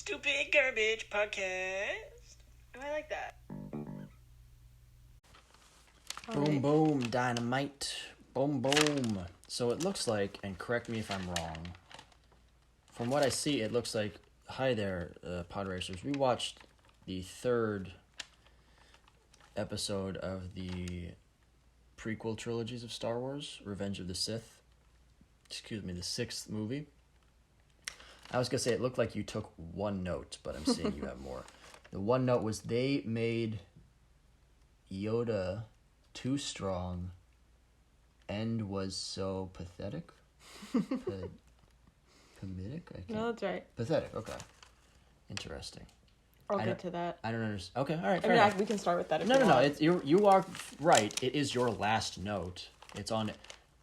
Stupid Garbage Podcast. Oh, I like that. Boom, boom, dynamite. Boom, boom. So it looks like, and correct me if I'm wrong, from what I see, it looks like, hi there, pod racers. We watched the third episode of the prequel trilogies of Star Wars, Revenge of the Sith. The sixth movie. I was going to say it looked like you took one note, but I'm seeing you have more. The one note was they made Yoda too strong and was so pathetic. Comedic? No, that's right. Pathetic, okay. Interesting. I'll get to that. I don't understand. Okay, all right, fair enough. We can start with that if No. want. You are right. It is your last note. It's on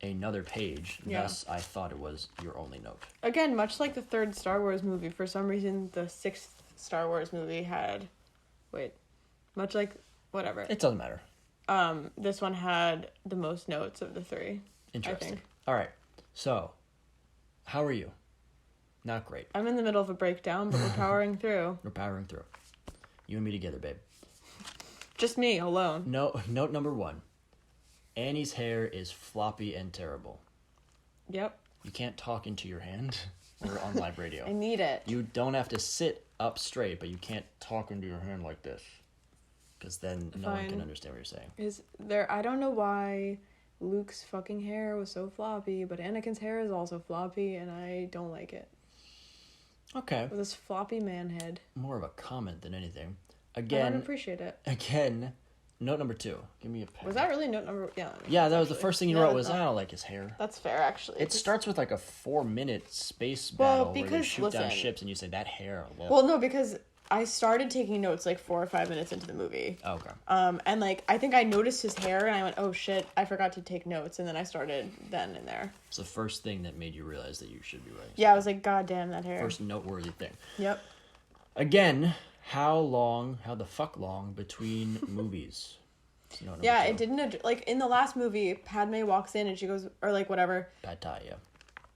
another page. Yeah. Thus, I thought it was your only note. Again, much like the third Star Wars movie, for some reason the sixth Star Wars movie had... much like... whatever. It doesn't matter. This one had the most notes of the three. Interesting. I think. All right. So, how are you? Not great. I'm in the middle of a breakdown, but we're powering through. We're powering through. You and me together, babe. Just me, alone. No, note number one. Annie's hair is floppy and terrible. Yep. You can't talk into your hand. We're on live radio. I need it. You don't have to sit up straight, but you can't talk into your hand like this. Because then no one can understand what you're saying. I don't know why Luke's fucking hair was so floppy, but Anakin's hair is also floppy, and I don't like it. Okay. With this floppy man head. More of a comment than anything. I don't appreciate it. Again, note number 2. Give me a pen. Was that really note number... Yeah, that was the first thing you wrote was, I don't like his hair. That's fair, actually. It starts with like a 4-minute space battle where you shoot down ships and you say, that hair. Well, no, because I started taking notes like 4 or 5 minutes into the movie. Oh, okay. And like, I think I noticed his hair and I went, oh shit, I forgot to take notes. And then I started then and there. It's the first thing that made you realize that you should be writing. Yeah, I was like, god damn that hair. First noteworthy thing. Yep. Again, how the fuck long between movies? Yeah, it didn't, like, in the last movie, Padme walks in and she goes, or like, whatever. Pad Thai, yeah.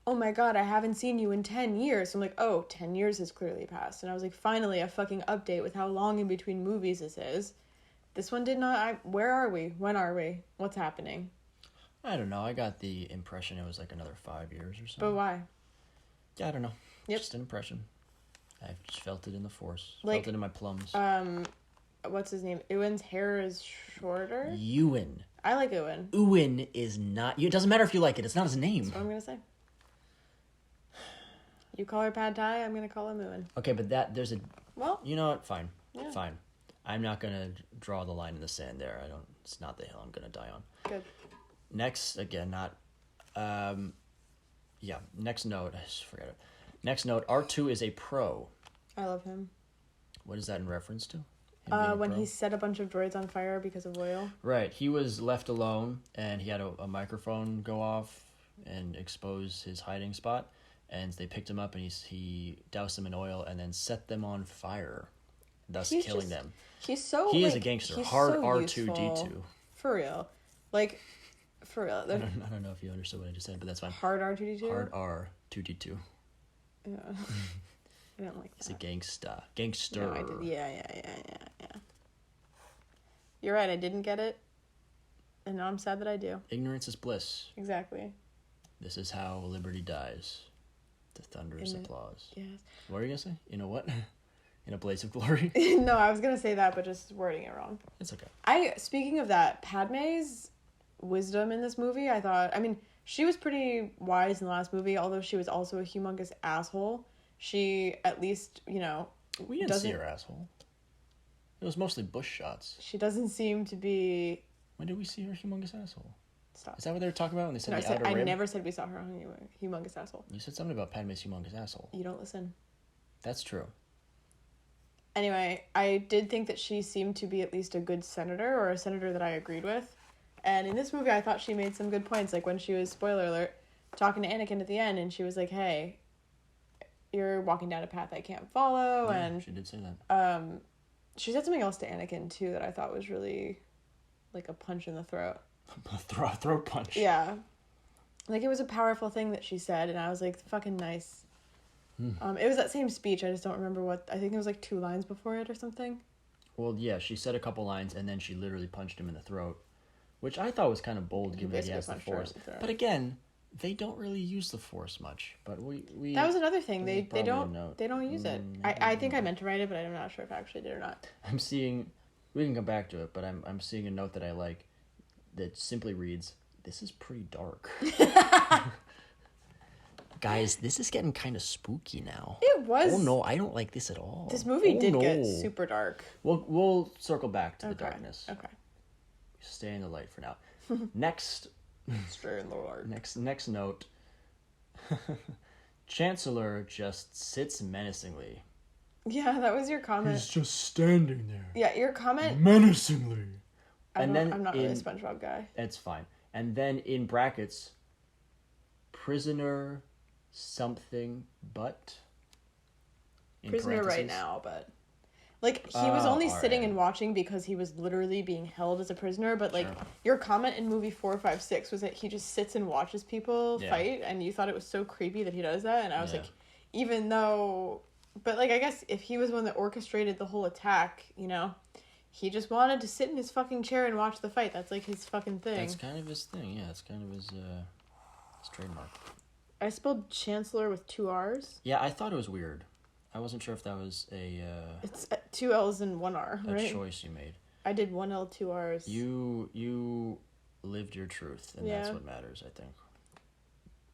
Oh my god, I haven't seen you in 10 years. So I'm like, oh, 10 years has clearly passed. And I was like, finally, a fucking update with how long in between movies this is. This one did not, where are we? When are we? What's happening? I don't know, I got the impression it was like another 5 years or so. But why? Yeah, I don't know. Yep. Just an impression. I just felt it in the force. Like, felt it in my plums. What's his name? Ewan's hair is shorter? Ewan. I like Ewan. Ewan is not... It doesn't matter if you like it. It's not his name. That's what I'm going to say. You call her Pad Thai, I'm going to call him Ewan. Okay, but there's a... Well... You know what? Fine. Yeah. Fine. I'm not going to draw the line in the sand there. It's not the hill I'm going to die on. Good. Next, again, not... yeah, next note. I just forgot it. Next note, R2 is a pro. I love him. What is that in reference to? When he set a bunch of droids on fire because of oil. Right. He was left alone, and he had a microphone go off and expose his hiding spot, and they picked him up, and he doused them in oil and then set them on fire, thus killing them. He's so... He is a gangster. Hard so R2-D2. For real. Like, for real. I don't know if you understood what I just said, but that's fine. Hard R2-D2? Hard R2-D2. Yeah. I don't like that. It's a gangster. Gangster. No, I did. Yeah. You're right, I didn't get it. And now I'm sad that I do. Ignorance is bliss. Exactly. This is how liberty dies. To thunderous applause. Yes. What were you going to say? You know what? In a blaze of glory? No, I was going to say that, but just wording it wrong. It's okay. Speaking of that, Padme's wisdom in this movie, I thought, she was pretty wise in the last movie, although she was also a humongous asshole. She, at least, we didn't see her asshole. It was mostly bush shots. She doesn't seem to be... When did we see her humongous asshole? Stop. Is that what they were talking about when they said the outer rim? I never said we saw her humongous asshole. You said something about Padme's humongous asshole. You don't listen. That's true. Anyway, I did think that she seemed to be at least a good senator, or a senator that I agreed with. And in this movie, I thought she made some good points, like when she was, spoiler alert, talking to Anakin at the end, and she was like, hey, you're walking down a path I can't follow, yeah, and... she did say that. She said something else to Anakin, too, that I thought was really, like, a punch in the throat. A throat punch. Yeah. Like, it was a powerful thing that she said, and I was like, fucking nice. It was that same speech. I just don't remember what. I think it was like 2 lines before it or something. Well, yeah, she said a couple lines, and then she literally punched him in the throat, which I thought was kind of bold, given that he has the Force. But again, they don't really use the Force much. But we that was another thing. They don't use it. I think I meant to write it, but I'm not sure if I actually did or not. I'm seeing. We can come back to it, but I'm seeing a note that I like, that simply reads, "This is pretty dark." Guys, this is getting kind of spooky now. It was. Oh no, I don't like this at all. This movie did get super dark. We'll circle back to the darkness. Okay. Stay in the light for now. Next. Stay in the light. Next note. Chancellor just sits menacingly. Yeah, that was your comment. He's just standing there. Yeah, your comment. Menacingly. I'm not really a SpongeBob guy. It's fine. And then in brackets, prisoner something but. Prisoner right now, but. Like, he was only sitting and watching because he was literally being held as a prisoner, but, like, your comment in movie 4, 5, 6 was that he just sits and watches people fight, and you thought it was so creepy that he does that, and I was like, even though... But, like, I guess if he was one that orchestrated the whole attack, you know, he just wanted to sit in his fucking chair and watch the fight. That's, like, his fucking thing. That's kind of his thing, yeah. It's kind of his trademark. I spelled Chancellor with 2 R's. Yeah, I thought it was weird. I wasn't sure if that was a... It's 2 L's and 1 R, right? A choice you made. I did 1 L, 2 R's. You lived your truth, and that's what matters, I think.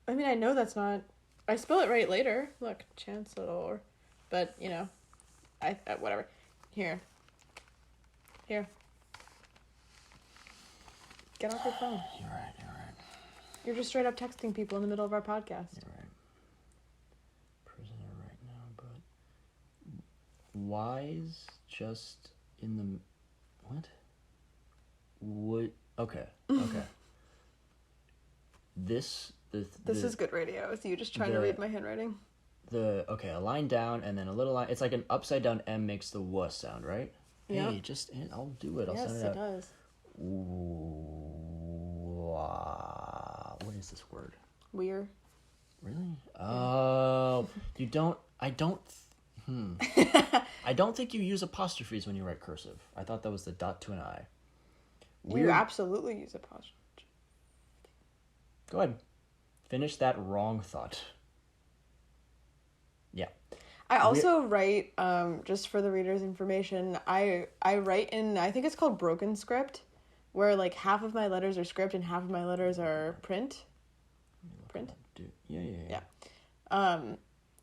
I mean, I know that's not... I spell it right later. Look, Chancellor. But, you know, I whatever. Here. Get off your phone. You're right. You're just straight up texting people in the middle of our podcast. You're right. Prisoner right now, but... Wise just in the... What? Okay. This is good radio. Is you just trying to read my handwriting? A line down and then a little line. It's like an upside down M makes the W sound, right? Yeah. Hey, I'll do it. I'll send it out. Yes, it does. What is this word? Weird. Really? Oh, you don't. I don't think you use apostrophes when you write cursive. I thought that was the dot to an I. You absolutely use apostrophe. Go ahead. Finish that wrong thought. Yeah. I also write, just for the reader's information, I write in, I think it's called broken script, where like half of my letters are script and half of my letters are print. Yeah.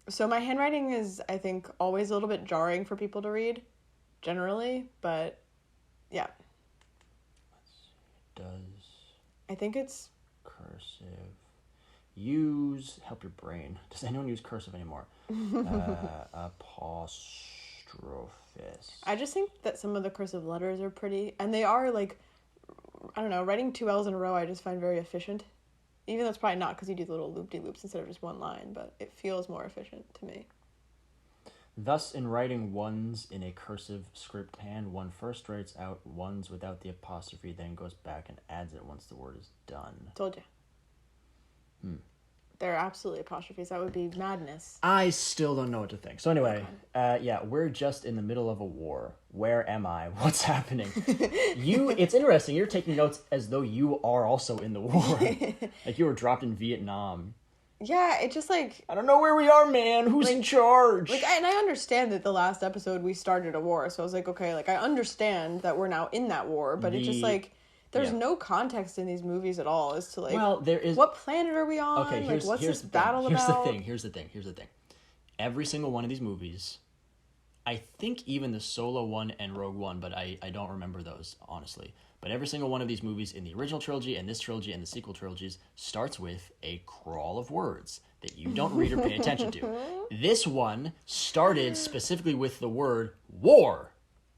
So my handwriting is, I think, always a little bit jarring for people to read, generally, but yeah. Let's see. Does... I think it's... Cursive. Help your brain. Does anyone use cursive anymore? Apostrophes. I just think that some of the cursive letters are pretty, and they are like, I don't know, writing 2 L's in a row I just find very efficient. Even though it's probably not because you do the little loop-de-loops instead of just one line, but it feels more efficient to me. Thus, in writing ones in a cursive script hand, one first writes out ones without the apostrophe, then goes back and adds it once the word is done. Told you. There are absolutely apostrophes. That would be madness. I still don't know what to think. So anyway, we're just in the middle of a war. Where am I? What's happening? It's interesting. You're taking notes as though you are also in the war. Like you were dropped in Vietnam. Yeah, it just like... I don't know where we are, man. Who's in charge? And I understand that the last episode we started a war. So I was like, okay, like I understand that we're now in that war. But it's just like... There's no context in these movies at all as to, like, there is... what planet are we on? Okay, what's this battle about? Here's the thing. Every single one of these movies, I think even the Solo one and Rogue One, but I don't remember those, honestly. But every single one of these movies in the original trilogy and this trilogy and the sequel trilogies starts with a crawl of words that you don't read or pay attention to. This one started specifically with the word war.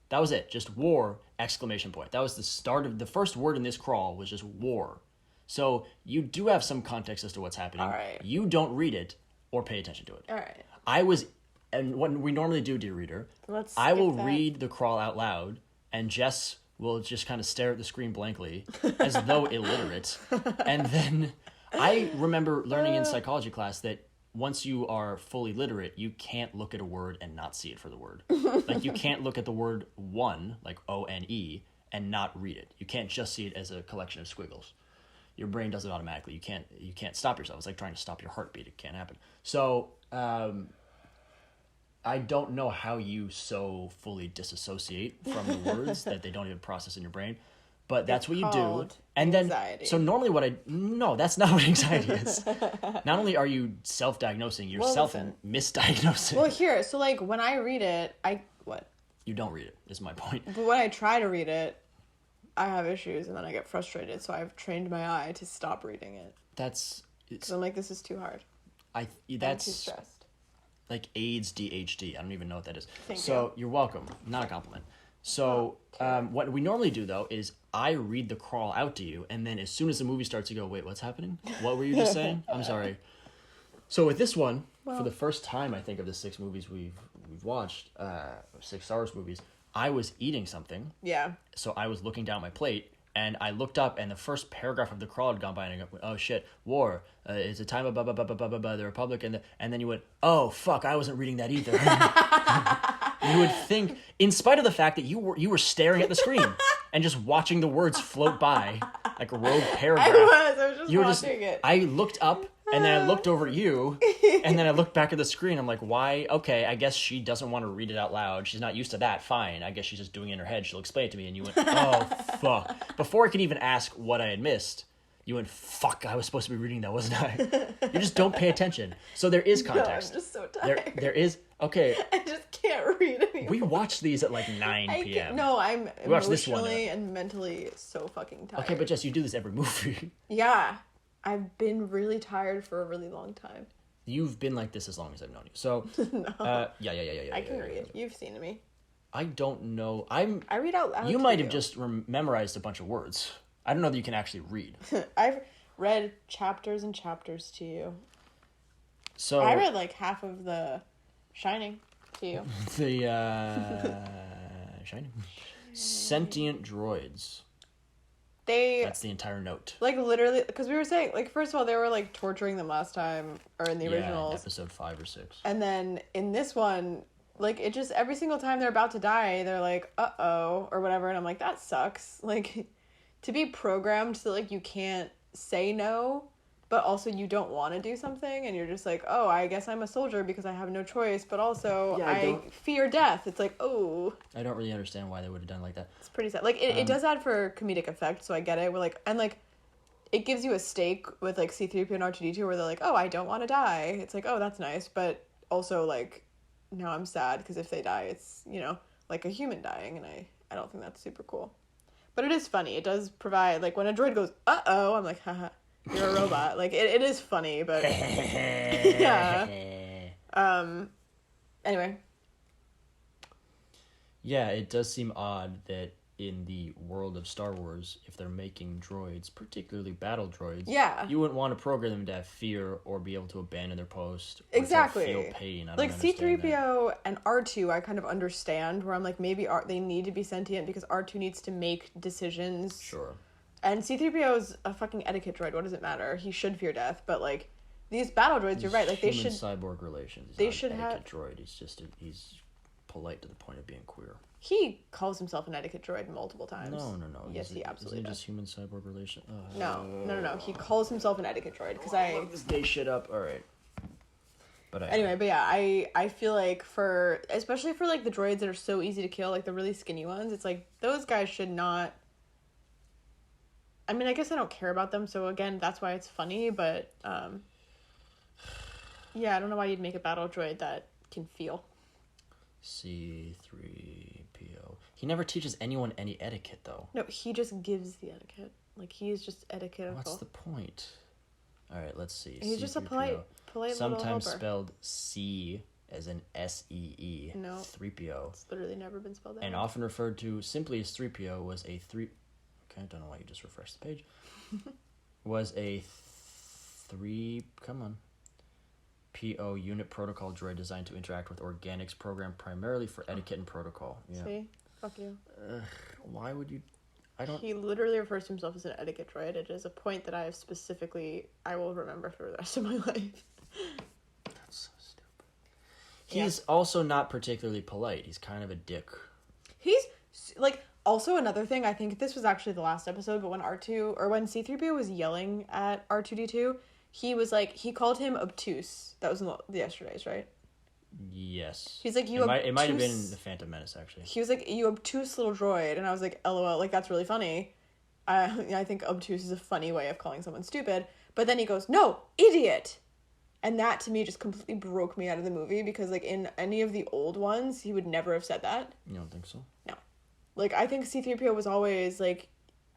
That was it. Just war, exclamation point. That was the start of the first word in this crawl was just war. So you do have some context as to what's happening. All right. You don't read it or pay attention to it. All right. And what we normally do, dear reader, I will read the crawl out loud, and Jess will just kind of stare at the screen blankly as though illiterate. And then I remember learning in psychology class that once you are fully literate, you can't look at a word and not see it for the word. Like, you can't look at the word one, like O-N-E, and not read it. You can't just see it as a collection of squiggles. Your brain does it automatically. You can't stop yourself. It's like trying to stop your heartbeat. It can't happen. So, I don't know how you so fully disassociate from the words that they don't even process in your brain. But that's what you do. And anxiety. then, so normally no, that's not what anxiety is. Not only are you self-diagnosing yourself and misdiagnosing. Well, here, so like when I read it, what? You don't read it, is my point. But when I try to read it, I have issues and then I get frustrated. So I've trained my eye to stop reading it. Because I'm like, this is too hard. I'm too stressed. Like AIDS DHD. I don't even know what that is. Thank you. You're welcome. Not a compliment. So what we normally do, though, is I read the crawl out to you, and then as soon as the movie starts, you go, wait, what's happening? What were you just saying? I'm sorry. So with this one, for the first time, I think, of the 6 movies we've watched, 6 Star Wars movies, I was eating something. Yeah. So I was looking down at my plate, and I looked up, and the first paragraph of the crawl had gone by, and I go, oh, shit, war. It's a time of blah, blah, blah, blah, blah, blah, blah, the Republic, and then you went, oh, fuck, I wasn't reading that either. You would think, in spite of the fact that you were staring at the screen and just watching the words float by, like a rogue paragraph. I was just watching it. I looked up, and then I looked over at you, and then I looked back at the screen. I'm like, why? Okay, I guess she doesn't want to read it out loud. She's not used to that. Fine. I guess she's just doing it in her head. She'll explain it to me. And you went, oh, fuck. Before I could even ask what I had missed, you went, fuck, I was supposed to be reading that, wasn't I? You just don't pay attention. So there is context. No, I'm just so tired. There is, okay. I just can't read anymore. We watched these at like 9 p.m. I'm emotionally and mentally so fucking tired. Okay, but Jess, you do this every movie. Yeah. I've been really tired for a really long time. You've been like this as long as I've known you. So, no. Yeah. I can read. You've seen me. I don't know. I read out loud. You might have just memorized a bunch of words. I don't know that you can actually read. I've read chapters and chapters to you. So I read like half of The Shining to you. The Shining. Sentient droids. That's the entire note. Like literally, because we were saying, like, first of all, they were like torturing them last time, or in the originals. Episode 5 or 6. And then in this one, like, it just, every single time they're about to die, they're like, uh-oh, or whatever, and I'm like, that sucks. Like, to be programmed so, like, you can't say no, but also you don't want to do something, and you're just like, oh, I guess I'm a soldier because I have no choice, but also I fear death. It's like, oh. I don't really understand why they would have done it like that. It's pretty sad. Like, it does add for comedic effect, so I get it. We're like, and, like, it gives you a stake with, like, C-3PO and R2-D2 where they're like, oh, I don't want to die. It's like, oh, that's nice, but also, like, now I'm sad because if they die, it's, you know, like a human dying, and I don't think that's super cool. But it is funny. It does provide, like, when a droid goes, uh-oh, I'm like, haha, you're a robot. Like, it is funny, but yeah. Anyway. Yeah, it does seem odd that in the world of Star Wars, if they're making droids, particularly battle droids, you wouldn't want to program them to have fear or be able to abandon their post or exactly. to feel pain. I don't like C-3PO and R2, I kind of understand where I'm like, maybe they need to be sentient because R2 needs to make decisions. Sure. And C-3PO is a fucking etiquette droid. What does it matter? He should fear death, but like these battle droids, you're right. Like they should cyborg relations. They should have etiquette droid. He's polite to the point of being queer. He calls himself an etiquette droid multiple times. No. Yes, he absolutely does. Just human cyborg relation? No. He calls himself an etiquette droid because I love this gay shit up. All right. But yeah, I feel like especially for like the droids that are so easy to kill, like the really skinny ones, it's like those guys should not. I mean, I guess I don't care about them, so again, that's why it's funny. But yeah, I don't know why you'd make a battle droid that can feel. C-3PO. He never teaches anyone any etiquette, though. No, he just gives the etiquette. Like, he is just etiquette. What's the point? All right, let's see. He's just a polite sometimes little spelled C as in S-E-E. No. 3PO. It's literally never been spelled that and way. Often referred to simply as 3PO was a 3... Okay, I don't know why you just refreshed the page. Was a 3... Come on. PO unit protocol droid designed to interact with organics programmed primarily for etiquette and protocol. Yeah. See? Fuck you. Why would you... He literally refers to himself as an etiquette droid. It is a point that I will remember for the rest of my life. He's also not particularly polite. He's kind of a dick. He's, like, also another thing, I think this was actually the last episode, but when when C-3PO was yelling at R2-D2, he was like, he called him obtuse. That was in the yesterday's, right? Yes. He's like, it might have been the Phantom Menace, actually. He was like, you obtuse little droid. And I was like, LOL, like, that's really funny. I think obtuse is a funny way of calling someone stupid. But then he goes, no, idiot! And that, to me, just completely broke me out of the movie, because, like, in any of the old ones, he would never have said that. You don't think so? No. Like, I think C-3PO was always, like...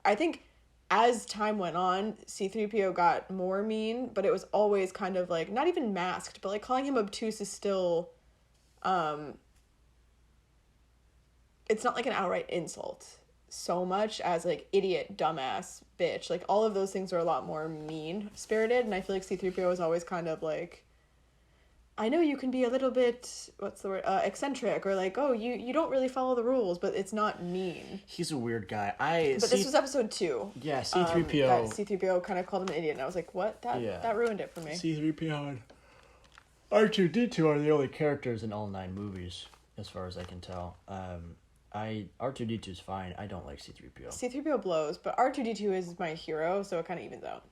I think as time went on, C-3PO got more mean, but it was always kind of, like, not even masked, but, like, calling him obtuse is still... It's not, like, an outright insult so much as, like, idiot, dumbass, bitch. Like, all of those things are a lot more mean-spirited, and I feel like C-3PO is always kind of, like... I know you can be a little bit, what's the word, eccentric, or like, oh, you don't really follow the rules, but it's not mean. He's a weird guy. This was episode 2. Yeah, C-3PO. C-3PO kind of called him an idiot, and I was like, what? That ruined it for me. C-3PO and R2-D2 are the only characters in all 9 movies, as far as I can tell. R2-D2 is fine. I don't like C-3PO. C-3PO blows, but R2-D2 is my hero, so it kind of evens out.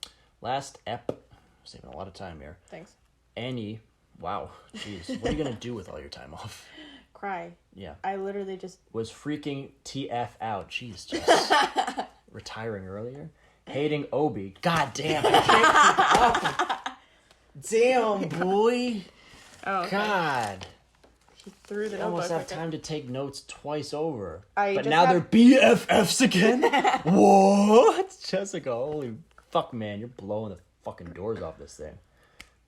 Saving a lot of time here. Thanks. Annie... Wow, jeez. What are you going to do with all your time off? Cry. Yeah. I literally just... Was freaking TF out. Jeez, Jess. Retiring earlier. Hating Obi. God damn. Damn, boy. Oh, okay. God. He threw the You almost notebook. have time to take notes twice over. But now they're BFFs again? What? Jessica, holy fuck, man. You're blowing the fucking doors off this thing.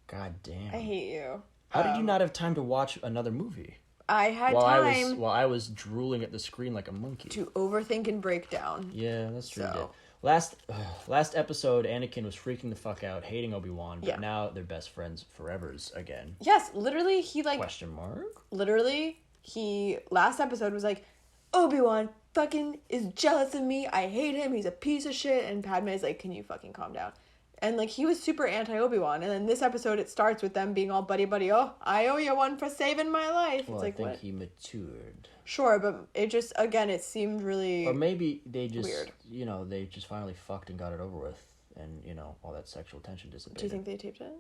God damn. I hate you. How did you not have time to watch another movie? I had time. While I was drooling at the screen like a monkey. To overthink and break down. Yeah, that's true. So. Last episode, Anakin was freaking the fuck out, hating Obi-Wan, but yeah. now they're best friends forevers again. Yes, literally, he like... Question mark? Literally, he... Last episode was like, Obi-Wan fucking is jealous of me. I hate him. He's a piece of shit. And Padme's like, can you fucking calm down? And, like, he was super anti-Obi-Wan. And then this episode, it starts with them being all buddy-buddy. Oh, I owe you one for saving my life. Well, it's like, I think what? he matured. Sure, but it just, again, it seemed really... Or maybe they just, weird. They just finally fucked and got it over with. And, all that sexual tension dissipated. Do you think they taped it?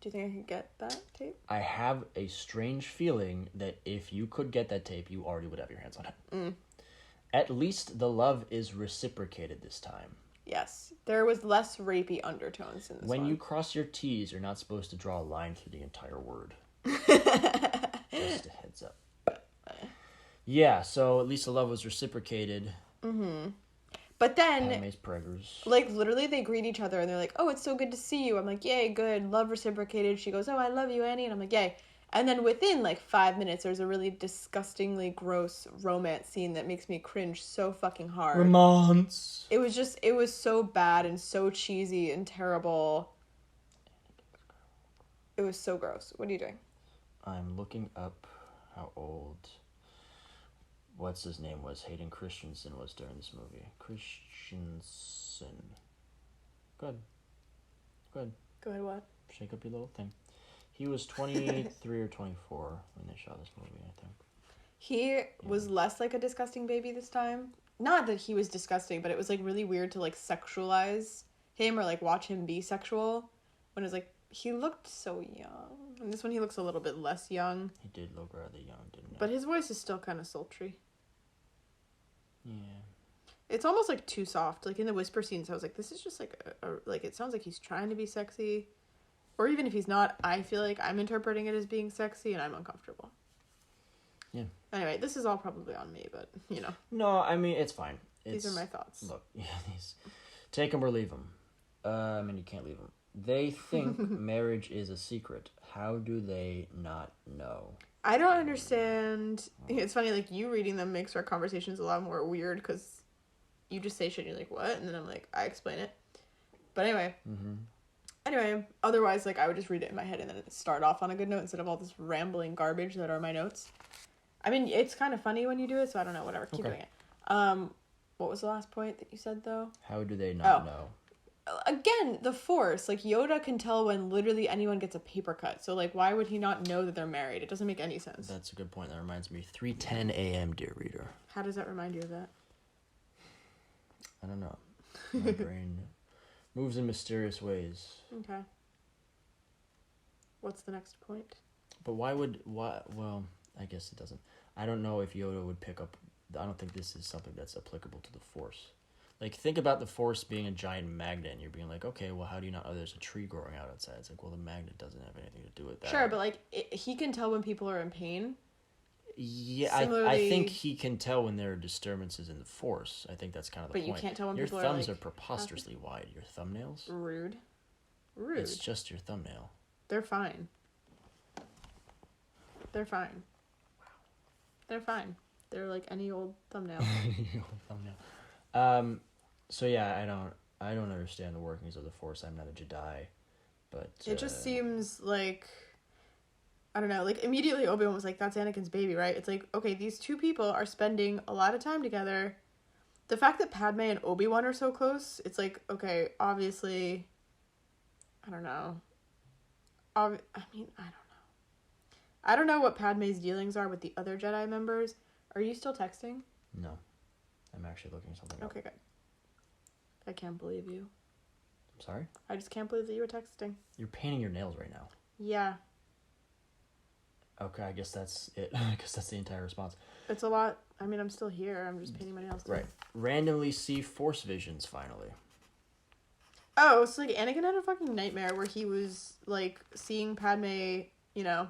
Do you think I could get that tape? I have a strange feeling that if you could get that tape, you already would have your hands on it. Mm. At least the love is reciprocated this time. Yes. There was less rapey undertones in this When one. you cross your T's, you're not supposed to draw a line through the entire word. Just a heads up. Yeah, so at least the love was reciprocated. Mm-hmm. But then... Padme's preggers. Like, literally, they greet each other, and they're like, oh, it's so good to see you. I'm like, yay, good. Love reciprocated. She goes, oh, I love you, Annie. And I'm like, yay. And then within, 5 minutes, there's a really disgustingly gross romance scene that makes me cringe so fucking hard. Romance. It was so bad and so cheesy and terrible. It was so gross. What are you doing? I'm looking up how old... What's his name was? Hayden Christensen was during this movie. Christensen. Go ahead. Go ahead, what? Shake up your little thing. He was 23 or 24 when they shot this movie, I think. He was less like a disgusting baby this time. Not that he was disgusting, but it was, really weird to, sexualize him or, watch him be sexual. When it was, he looked so young. And this one, he looks a little bit less young. He did look rather young, didn't he? But his voice is still kind of sultry. Yeah. It's almost, too soft. In the whisper scenes, I was like, this is just, it sounds like he's trying to be sexy. Or even if he's not, I feel like I'm interpreting it as being sexy, and I'm uncomfortable. Yeah. Anyway, this is all probably on me, but, No, I mean, it's fine. These are my thoughts. Look, take them or leave them. You can't leave them. They think marriage is a secret. How do they not know? I don't understand. It's funny, you reading them makes our conversations a lot more weird, because you just say shit and you're like, what? And then I'm like, I explain it. But anyway. Mm-hmm. Anyway, otherwise, I would just read it in my head and then start off on a good note instead of all this rambling garbage that are my notes. I mean, it's kind of funny when you do it, so I don't know, whatever. Keep doing it. What was the last point that you said, though? How do they not know? again, the Force, like, Yoda can tell when literally anyone gets a paper cut. So, like, why would he not know that they're married? It doesn't make any sense. That's a good point. That reminds me. 3:10 a.m., dear reader. How does that remind you of that? I don't know. My brain moves in mysterious ways. Okay. What's the next point? But well, I guess it doesn't. I don't know if Yoda would pick up... I don't think this is something that's applicable to the Force. Like, think about the Force being a giant magnet, and you're being like, okay, well, how do you not know there's a tree growing out outside? It's like, well, the magnet doesn't have anything to do with that. Sure, but, like, he can tell when people are in pain. Yeah, I think he can tell when there are disturbances in the Force. I think that's kind of the point. But you can't tell when your people are, thumbs like... are preposterously wide. Your thumbnails? Rude. It's just your thumbnail. They're fine. They're fine. Wow. They're fine. They're like any old thumbnail. So yeah, I don't understand the workings of the Force. I'm not a Jedi, but it just seems like, I don't know, like immediately Obi-Wan was like, that's Anakin's baby, right? It's like, okay, these two people are spending a lot of time together. The fact that Padme and Obi-Wan are so close, it's like, okay, obviously, I don't know. I don't know. I don't know what Padme's dealings are with the other Jedi members. Are you still texting? No. I'm actually looking something up. Okay, good. I can't believe you. I'm sorry? I just can't believe that you were texting. You're painting your nails right now. Yeah. Okay, I guess that's it. I guess that's the entire response. It's a lot. I mean, I'm still here. I'm just painting my nails too. Right. Randomly see Force visions, finally. Oh, so, like, Anakin had a fucking nightmare where he was, like, seeing Padme, you know,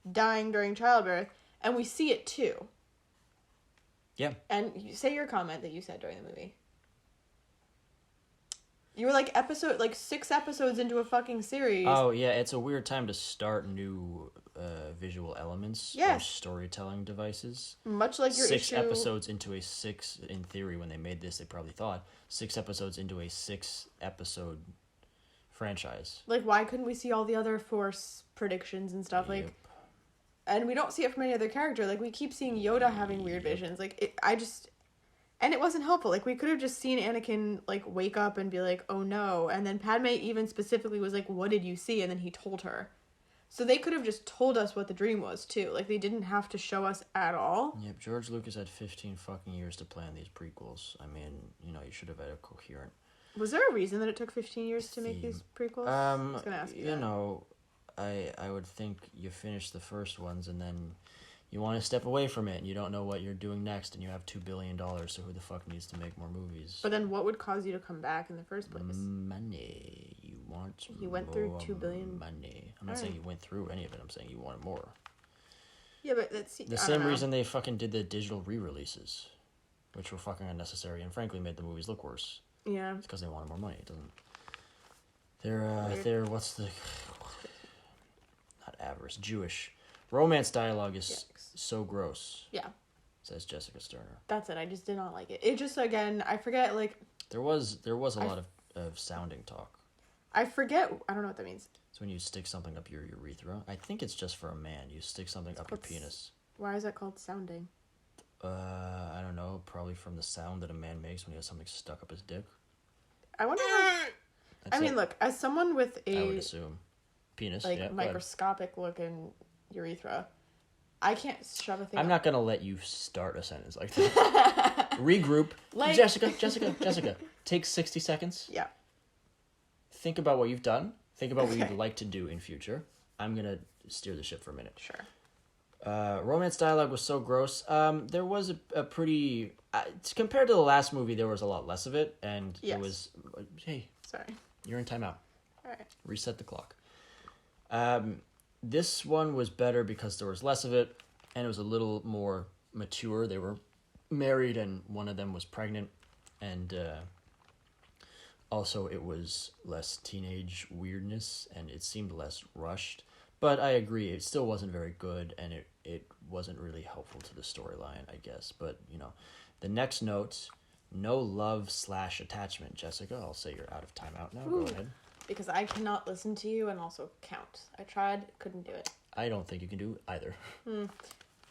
dying during childbirth, and we see it too. Yeah. And you say your comment that you said during the movie. You were like 6 episodes into a fucking series. Oh yeah, it's a weird time to start new visual elements or storytelling devices. Much like your 6 episodes into a 6, in theory, when they made this, they probably thought 6 episodes into a 6-episode franchise. Like, why couldn't we see all the other Force predictions and stuff? Like, and we don't see it from any other character. Like, we keep seeing Yoda having weird visions. Like, and it wasn't helpful. Like, we could have just seen Anakin, like, wake up and be like, oh no. And then Padme even specifically was like, what did you see? And then he told her. So they could have just told us what the dream was, too. Like, they didn't have to show us at all. Yep, George Lucas had 15 fucking years to plan these prequels. I mean, you know, you should have had a coherent... Was there a reason that it took 15 years to make these prequels? I was going to ask you that. Know, I would think you finish the first ones and then... You want to step away from it, and you don't know what you're doing next, and you have $2 billion, so who the fuck needs to make more movies? But then what would cause you to come back in the first place? Money. You want He went through $2 billion. Money. I'm not saying you went through any of it. I'm saying you wanted more. Yeah, but that's... The same reason they fucking did the digital re-releases, which were fucking unnecessary, and frankly made the movies look worse. Yeah. It's because they wanted more money. It doesn't... They're what's the... Not avarice. Jewish. Romance dialogue is so gross. Yeah. Says Jessica Sterner. That's it. I just did not like it. It just, again, I forget, like... There was a lot of sounding talk. I forget... I don't know what that means. It's when you stick something up your urethra. I think it's just for a man. You stick something up your penis. Why is that called sounding? I don't know. Probably from the sound that a man makes when he has something stuck up his dick. I wonder how... I mean, look, as someone with a... I would assume. Penis, like, microscopic-looking... urethra. I can't shove a thing. I'm not gonna let you start a sentence like that. Regroup. Like... Jessica. Take 60 seconds. Yeah. Think about what you've done. Think about what you'd like to do in future. I'm gonna steer the ship for a minute. Sure. Romance dialogue was so gross. There was a pretty... compared to the last movie, there was a lot less of it, and it was... Hey. Sorry. You're in timeout. Alright. Reset the clock. This one was better because there was less of it, and it was a little more mature. They were married, and one of them was pregnant, and also it was less teenage weirdness, and it seemed less rushed. But I agree, it still wasn't very good, and it wasn't really helpful to the storyline, I guess. But, you know, the next note, no love/attachment. Jessica, I'll say you're out of timeout now. Ooh. Go ahead. Because I cannot listen to you and also count. I tried, couldn't do it. I don't think you can do either.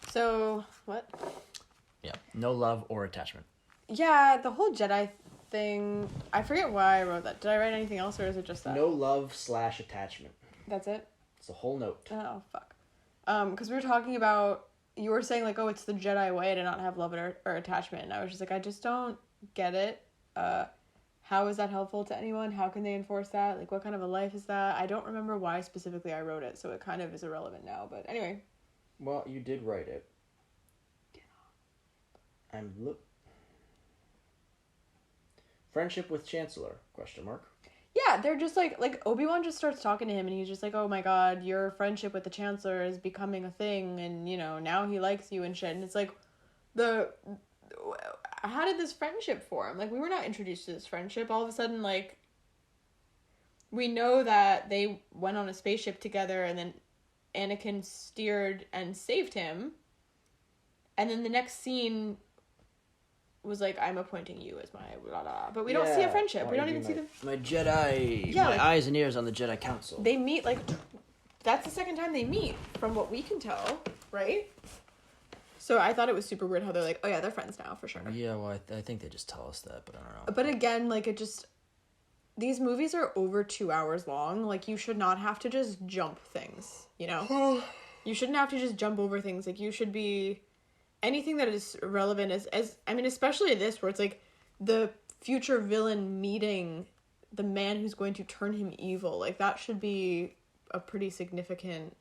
So, what? Yeah, no love or attachment. Yeah, the whole Jedi thing. I forget why I wrote that. Did I write anything else, or is it just that? No love/attachment. That's it? It's the whole note. Oh, fuck. Because we were talking about, you were saying, like, oh, it's the Jedi way to not have love or attachment. And I was just like, I just don't get it. How is that helpful to anyone? How can they enforce that? Like, what kind of a life is that? I don't remember why specifically I wrote it, so it kind of is irrelevant now. But anyway. Well, you did write it. And look. Friendship with Chancellor, ? Yeah, they're just like Obi-Wan just starts talking to him and he's just like, oh my god, your friendship with the Chancellor is becoming a thing and, you know, now he likes you and shit. And it's like, how did this friendship form? Like, we were not introduced to this friendship. All of a sudden, like, we know that they went on a spaceship together and then Anakin steered and saved him. And then the next scene was like, I'm appointing you as my blah blah. But we don't see a friendship. We don't even see them. My Jedi. Yeah, my eyes and ears on the Jedi Council. They meet like that's the second time they meet, from what we can tell, right? So I thought it was super weird how they're like, oh yeah, they're friends now for sure. Yeah, well, I think they just tell us that, but I don't know. But again, like it just, these movies are over 2 hours long. Like you should not have to just jump things, you know? You shouldn't have to just jump over things. Like you should be. Anything that is relevant as I mean, especially this, where it's like the future villain meeting the man who's going to turn him evil. Like, that should be a pretty significant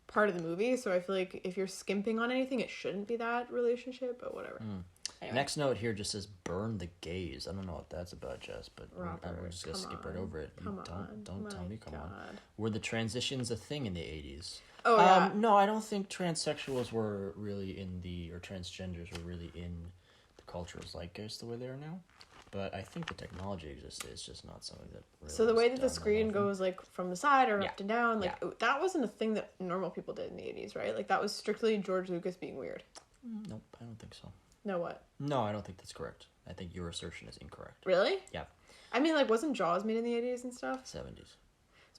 part of the movie. So I feel like if you're skimping on anything, it shouldn't be that relationship, but whatever. Anyway. Next note here just says, burn the gays. I don't know what that's about, Jess, but Robert, we're just going to skip right over it. Don't tell me, come God. on. Were the transitions a thing in the 80s? Oh, yeah. No, I don't think transsexuals were really or transgenders were really in the cultural zeitgeist the way they are now. But I think the technology existed. It's just not something that really So the way that the screen goes, like, from the side or up and down, like, that wasn't a thing that normal people did in the 80s, right? Like, that was strictly George Lucas being weird. Nope, I don't think so. No, what? No, I don't think that's correct. I think your assertion is incorrect. Really? Yeah. I mean, like, wasn't Jaws made in the 80s and stuff? 70s.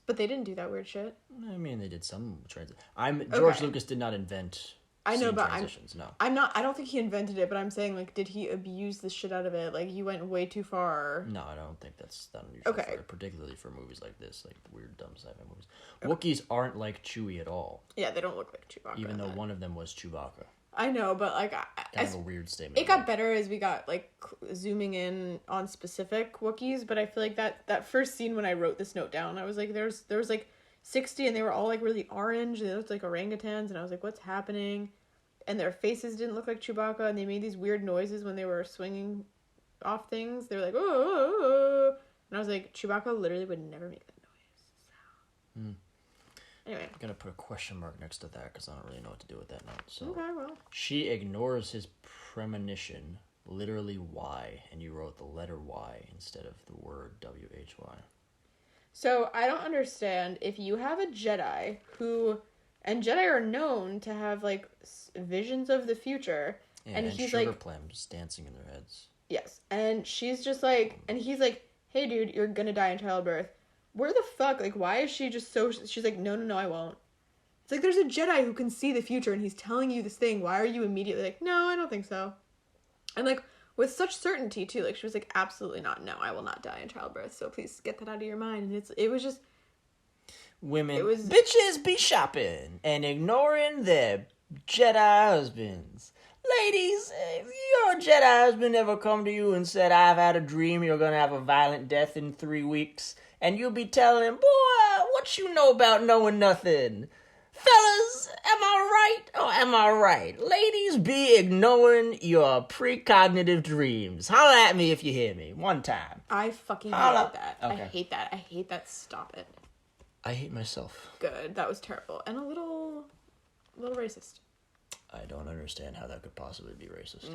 But they didn't do that weird shit. I mean, they did some George Lucas did not invent transitions. No. I don't think he invented it, but I'm saying, like, did he abuse the shit out of it? Like, you went way too far. No, I don't think that's that unusual. Particularly for movies like this, like weird, dumb sci-fi movies. Wookiees aren't like Chewie at all. Yeah, they don't look like Chewbacca. Even though one of them was Chewbacca. I know, but, like, kind of a weird statement. It got better as we got, like, zooming in on specific Wookiees, but I feel like that first scene when I wrote this note down, I was like, there was like 60 and they were all, like, really orange, and they looked like orangutans, and I was like, what's happening? And their faces didn't look like Chewbacca, and they made these weird noises when they were swinging off things. They were like, oh, and I was like, Chewbacca literally would never make that noise. Anyway. I'm going to put a question mark next to that because I don't really know what to do with that note. So okay, well. She ignores his premonition, literally Y, and you wrote the letter Y instead of the word WHY. So I don't understand if you have a Jedi who, and Jedi are known to have, like, visions of the future. Yeah, and he's sugar plums dancing in their heads. Yes, and she's just like, and he's like, hey dude, you're gonna die in childbirth. Where the fuck, like, why is she just so, she's like, no, I won't. It's like, there's a Jedi who can see the future and he's telling you this thing. Why are you immediately like, no, I don't think so? And, like, with such certainty, too. Like, she was like, absolutely not. No, I will not die in childbirth. So please get that out of your mind. And it was just... Bitches be shopping and ignoring their Jedi husbands. Ladies, if your Jedi husband ever come to you and said, I've had a dream you're going to have a violent death in 3 weeks, and you'll be telling him, boy, what you know about knowing nothing? Fellas, am I right or am I right? Ladies, be ignoring your precognitive dreams. Holla at me if you hear me. One time. I fucking hate that. Okay. I hate that. Stop it. I hate myself. Good. That was terrible. And a little racist. I don't understand how that could possibly be racist.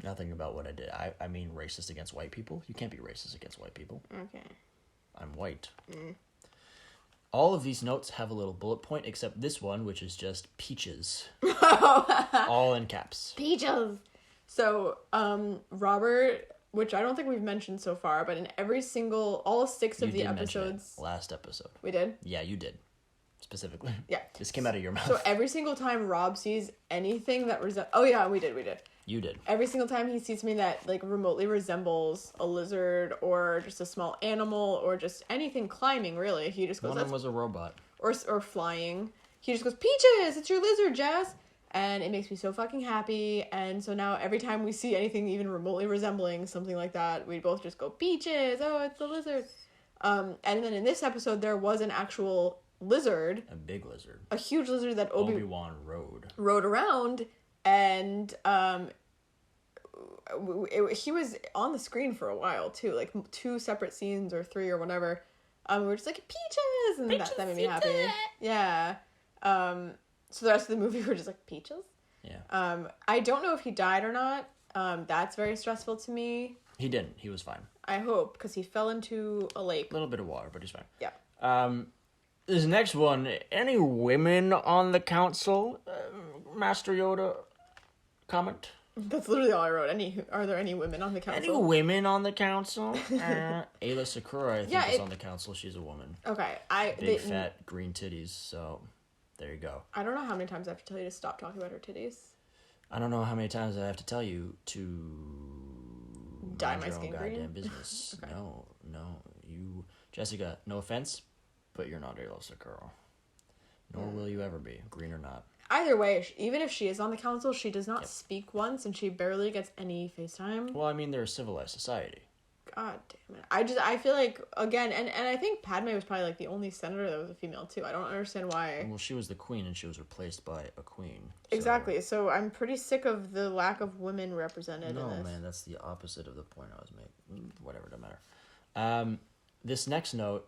Nothing about what I did. I mean racist against white people. You can't be racist against white people. Okay. I'm white. All of these notes have a little bullet point, except this one, which is just peaches. All in caps. Peaches! So, Robert, which I don't think we've mentioned so far, but in all 6 of the episodes... Last episode. We did? Yeah, you did. Specifically. Yeah. This came out of your mouth. So every single time Rob sees anything that oh yeah, we did. You did. Every single time he sees something that, like, remotely resembles a lizard or just a small animal or just anything climbing, really, he just goes... One of them was a robot. Or flying. He just goes, Peaches! It's your lizard, Jess! And it makes me so fucking happy. And so now every time we see anything even remotely resembling something like that, we both just go, Peaches! Oh, it's the lizard! And then in this episode, there was an actual lizard. A big lizard. A huge lizard that Obi-Wan rode around. And he was on the screen for a while too, like 2 separate scenes or 3 or whatever. We were just like, Peaches, and that made me happy. Yeah. So the rest of the movie we're just like, Peaches. Yeah. I don't know if he died or not. That's very stressful to me. He didn't. He was fine. I hope, because he fell into a lake. A little bit of water, but he's fine. Yeah. This next one. Any women on the council? Master Yoda. Comment? That's literally all I wrote. Are there any women on the council? Any women on the council? Ayla Sakura, I think, is on the council. She's a woman. Okay. Big, fat, green titties, so there you go. I don't know how many times I have to tell you to stop talking about her titties. I don't know how many times I have to tell you to... dye my skin green? Goddamn business. Okay. No. You... Jessica, no offense, but you're not Ayla Sakura. Nor will you ever be, green or not. Either way, even if she is on the council, she does not speak once, and she barely gets any FaceTime. Well, I mean, they're a civilized society. God damn it. I feel like, again, and I think Padme was probably, like, the only senator that was a female, too. I don't understand why. Well, she was the queen, and she was replaced by a queen. So. Exactly. So I'm pretty sick of the lack of women represented in this. No, man, that's the opposite of the point I was making. Whatever, doesn't matter. This next note,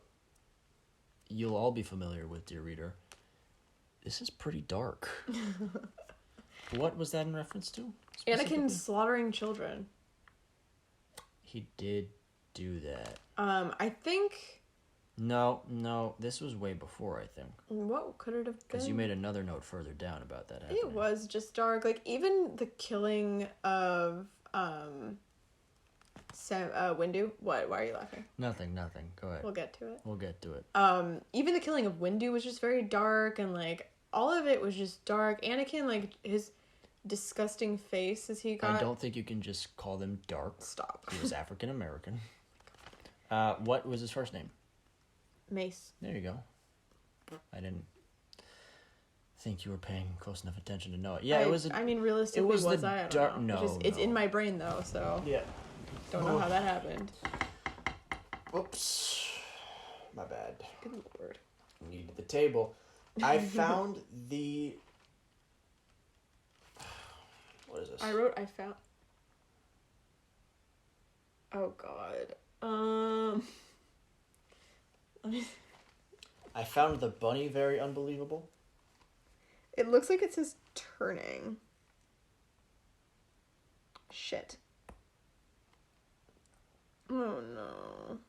you'll all be familiar with, dear reader. This is pretty dark. What was that in reference to? Anakin slaughtering children. He did do that. I think... No, this was way before, I think. What could it have been? Because you made another note further down about that happening. It was just dark. Like, even the killing of, Windu. What? Why are you laughing? Nothing. Go ahead. We'll get to it. Even the killing of Windu was just very dark, and, like, all of it was just dark. Anakin, like, his disgusting face as he got... I don't think you can just call them dark. Stop. He was African American. What was his first name? Mace. There you go. I didn't think you were paying close enough attention to know it. Yeah, realistically, was I? I don't know. It's in my brain, though, so... Yeah. Don't know how that happened. Oops. My bad. Good lord. Needed the table. I found the... What is this? I found... Oh, God. I found the bunny very unbelievable. It looks like it says turning. Shit. Oh, no.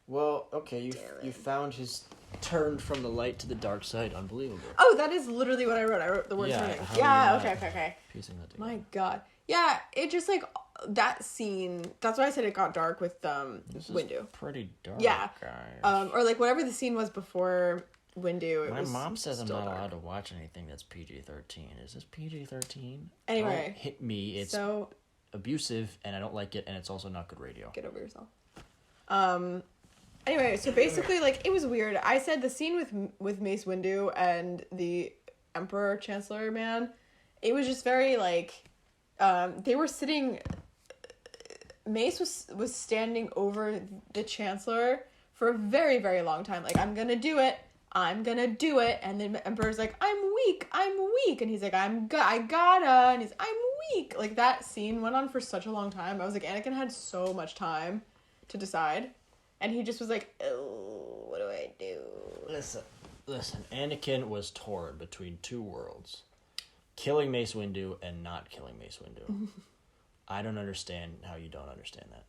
Well, okay, you found his turned from the light to the dark side. Unbelievable. Oh, that is literally what I wrote. I wrote the word turning. Yeah, okay. Piecing that together. My God. Yeah, it just, like, that scene, that's why I said it got dark with this Windu. Is pretty dark, yeah. Guys. Or, like, whatever the scene was before Windu. My mom says I'm not allowed to watch anything that's PG-13. Is this PG-13? Anyway. Don't hit me. It's abusive, and I don't like it, and it's also not good radio. Get over yourself. Anyway, so basically, like, it was weird. I said the scene with Mace Windu and the Emperor Chancellor man, it was just very, like, they were sitting... Mace was standing over the Chancellor for a very, very long time. Like, I'm gonna do it. And then the Emperor's like, I'm weak. And he's like, I gotta. And he's, I'm weak. Like, that scene went on for such a long time. I was like, Anakin had so much time to decide. And he just was like, oh, what do I do? Listen. Anakin was torn between two worlds. Killing Mace Windu and not killing Mace Windu. I don't understand how you don't understand that.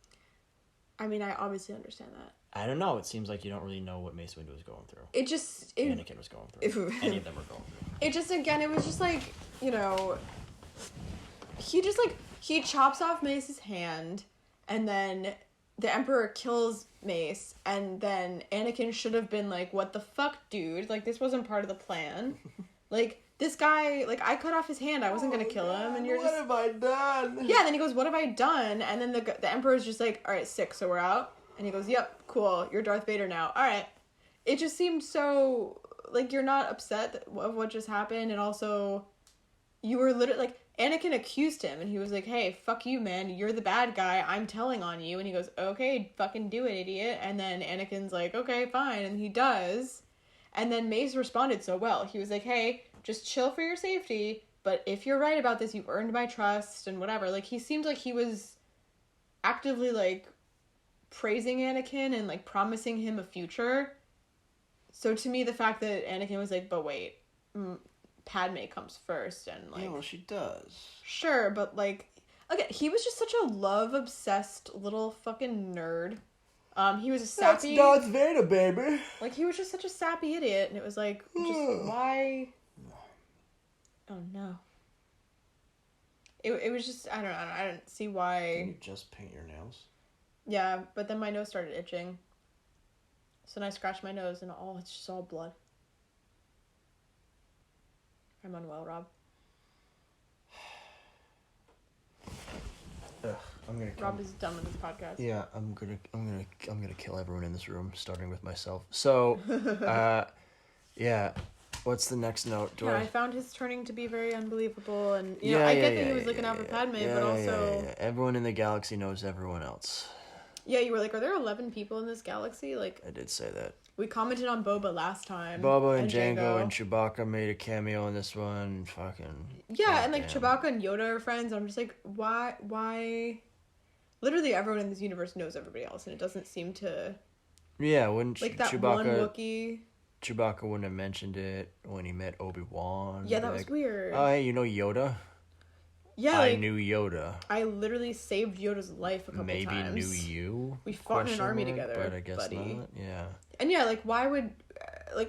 I mean, I obviously understand that. I don't know. It seems like you don't really know what Mace Windu was going through. Anakin was going through. Any of them were going through. It just, again, it was just like, you know, he chops off Mace's hand, and then the Emperor kills Mace, and then Anakin should have been like, what the fuck, dude? Like, this wasn't part of the plan. Like, this guy, like, I cut off his hand. I wasn't going to kill him. And you're what have I done? Yeah, and then he goes, what have I done? And then the Emperor's just like, all right, sick, so we're out. And he goes, yep, cool, you're Darth Vader now. All right. It just seemed so, like, you're not upset of what just happened. And also, you were literally, like, Anakin accused him. And he was like, hey, fuck you, man. You're the bad guy. I'm telling on you. And he goes, okay, fucking do it, idiot. And then Anakin's like, okay, fine. And he does. And then Mace responded so well. He was like, hey, just chill for your safety. But if you're right about this, you've earned my trust and whatever. Like, he seemed like he was actively, like, praising Anakin and, like, promising him a future. So to me, the fact that Anakin was like, but wait, Padme comes first, and, like... Yeah, well, she does. Sure, but, like... Again, he was just such a love-obsessed little fucking nerd. He was a sappy... That's Darth Vader, baby! Like, he was just such a sappy idiot, and it was like, just, why... Oh, no. It was just, I don't know, I didn't see why... Can you just paint your nails? Yeah, but then my nose started itching. So then I scratched my nose, and it's just all blood. I'm unwell, Rob. Ugh, Rob is done with this podcast. Yeah, I'm gonna kill everyone in this room, starting with myself. So, yeah. What's the next note? I found his turning to be very unbelievable, and I get that he was looking out for Padme, but also everyone in the galaxy knows everyone else. Yeah, you were like, are there 11 people in this galaxy? Like, I did say that. We commented on Boba last time. Boba and Jango and Chewbacca made a cameo in this one. Fucking. Yeah, and like Chewbacca and Yoda are friends. I'm just like, why? Literally everyone in this universe knows everybody else, and it doesn't seem to. Yeah, wouldn't like that Chewbacca, one Wookiee. Chewbacca wouldn't have mentioned it when he met Obi-Wan. Yeah, that was weird. Oh, hey, you know Yoda? Yeah, I knew Yoda. I literally saved Yoda's life a couple times. Maybe knew you? We fought in an army together, but I guess buddy. not. Yeah. And yeah, like, why would...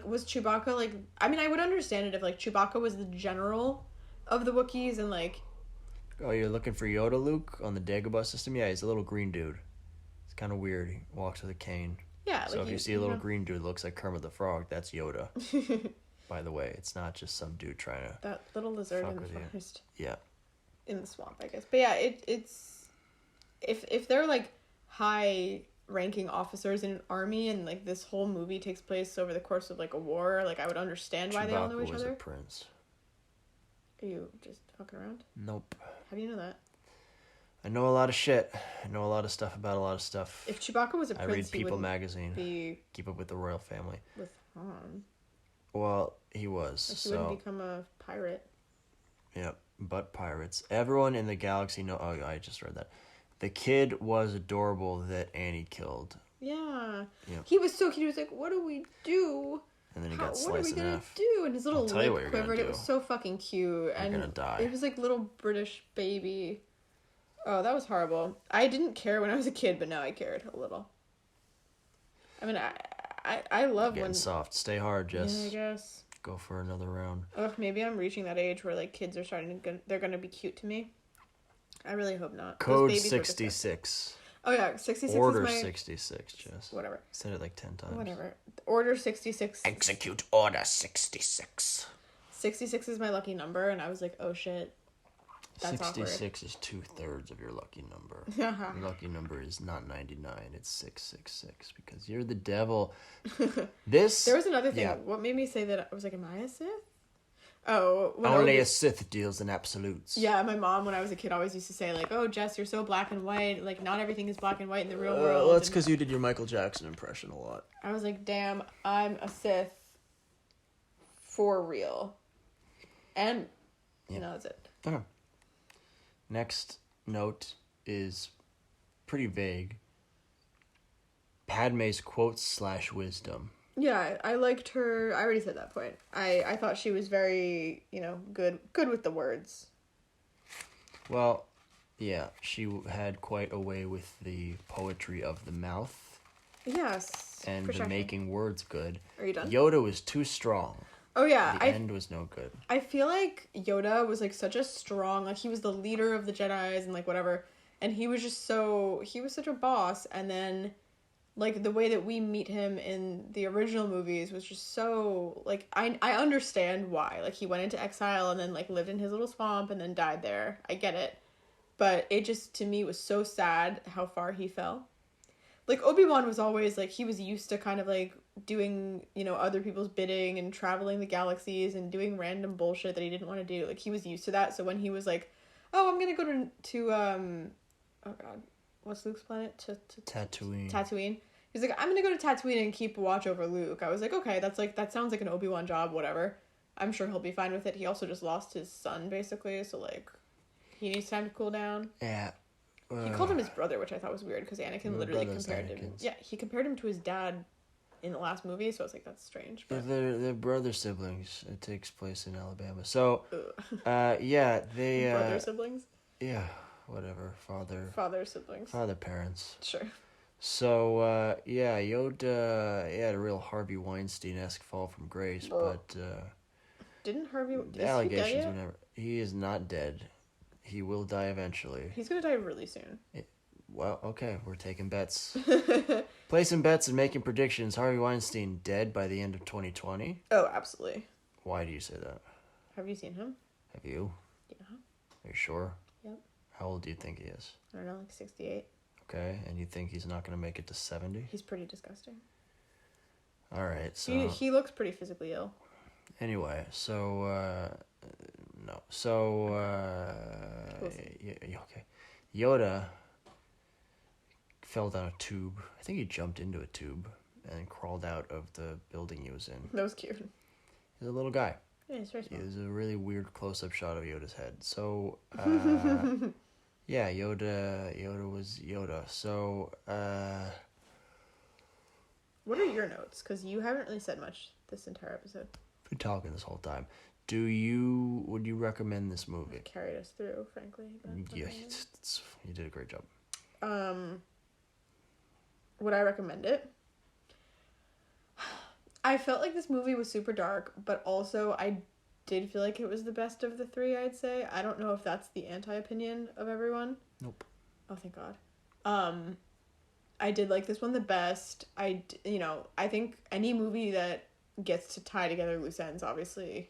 was Chewbacca, like... I mean, I would understand it if, like, Chewbacca was the general of the Wookiees and, like... Oh, you're looking for Yoda, Luke, on the Dagobah system? Yeah, he's a little green dude. It's kind of weird. He walks with a cane. Yeah, so if you see a little green dude that looks like Kermit the Frog, that's Yoda. By the way, it's not just some dude trying to... That little lizard in the forest. Yeah. In the swamp, I guess. But yeah, it's... If they're, like, high-ranking officers in an army and, like, this whole movie takes place over the course of, like, a war, like, I would understand why they all know each other. Chewbacca was a prince. Are you just fucking around? Nope. How do you know that? I know a lot of shit. I know a lot of stuff about a lot of stuff. If Chewbacca was a prince, I read People magazine. Keep up with the royal family. With Han. Well, he was. Like he wouldn't become a pirate. Yep, but pirates. Everyone in the galaxy know. Oh, I just read that. The kid was adorable that Annie killed. Yeah. Yep. He was so cute. He was like, "What do we do?" And then he got sliced in half. What are we gonna do? And his little lip quivered. It was so fucking cute. You're gonna die. It was like little British baby. Oh, that was horrible. I didn't care when I was a kid, but now I cared a little. I mean, I love getting soft. Stay hard, Jess. Yeah, I guess. Go for another round. Ugh, maybe I'm reaching that age where like kids are starting to they're gonna be cute to me. I really hope not. Code 66. Oh yeah, 66 Order is my... 66, Jess. Whatever. Said it like 10 times. Whatever. Order 66. Execute Order 66. 66 is my lucky number, and I was like, oh shit. That's 66 awkward. is 2/3 of your lucky number. Your lucky number is not 99, it's 666 because you're the devil. There was another thing. Yeah. What made me say that? I was like, am I a Sith? Oh. Only a Sith deals in absolutes. Yeah, my mom, when I was a kid, always used to say, like, oh, Jess, you're so black and white. Like, not everything is black and white in the real world. Well, that's because you did your Michael Jackson impression a lot. I was like, damn, I'm a Sith for real. And, that's it. Okay. Next note is pretty vague. Padme's quotes/wisdom. Yeah, I liked her. I already said that point. I thought she was very, good with the words. Well, yeah, she had quite a way with the poetry of the mouth. Yes. And the making words good. Are you done? Yoda was too strong. Oh, yeah. The end was no good. I feel like Yoda was, like, such a strong... Like, he was the leader of the Jedis and, like, whatever. And he was just so... He was such a boss. And then like the way that we meet him in the original movies was just so like I understand why. Like he went into exile and then like lived in his little swamp and then died there. I get it. But it just to me was so sad how far he fell. Like Obi-Wan was always like he was used to kind of like doing, you know, other people's bidding and traveling the galaxies and doing random bullshit that he didn't want to do. Like he was used to that. So when he was like, "Oh, I'm going to go to oh god, what's Luke's planet? Tatooine. Tatooine. He's like, I'm gonna go to Tatooine and keep watch over Luke. I was like, okay, that sounds like an Obi-Wan job, whatever. I'm sure he'll be fine with it. He also just lost his son, basically, so, like, he needs time to cool down. Yeah. He called him his brother, which I thought was weird, because Anakin literally compared him... Yeah, he compared him to his dad in the last movie, so I was like, that's strange. But... They're brother siblings. It takes place in Alabama. So, yeah, they... brother siblings? Yeah, whatever. Father siblings. Father parents. Sure. So, yeah, Yoda, he had a real Harvey Weinstein-esque fall from grace, but, Didn't Harvey... the allegations were never... He is not dead. He will die eventually. He's gonna die really soon. Well, okay, we're taking bets. Placing bets and making predictions. Harvey Weinstein dead by the end of 2020? Oh, absolutely. Why do you say that? Have you seen him? Have you? Yeah. Are you sure? Yep. How old do you think he is? I don't know, like 68. Okay, and you think he's not going to make it to 70? He's pretty disgusting. All right, so... He looks pretty physically ill. Anyway, so, no. So, okay. Yoda fell down a tube. I think he jumped into a tube and crawled out of the building he was in. That was cute. He's a little guy. Yeah, he's very small. It was a really weird close-up shot of Yoda's head. So, yeah, Yoda was Yoda. So, what are your notes? Because you haven't really said much this entire episode. Been talking this whole time. Would you recommend this movie? It carried us through, frankly. Yeah, you did a great job. Would I recommend it? I felt like this movie was super dark, but also I did feel like it was the best of the three, I'd say. I don't know if that's the anti-opinion of everyone. Nope. Oh, thank God. I did like this one the best. I think any movie that gets to tie together loose ends, obviously,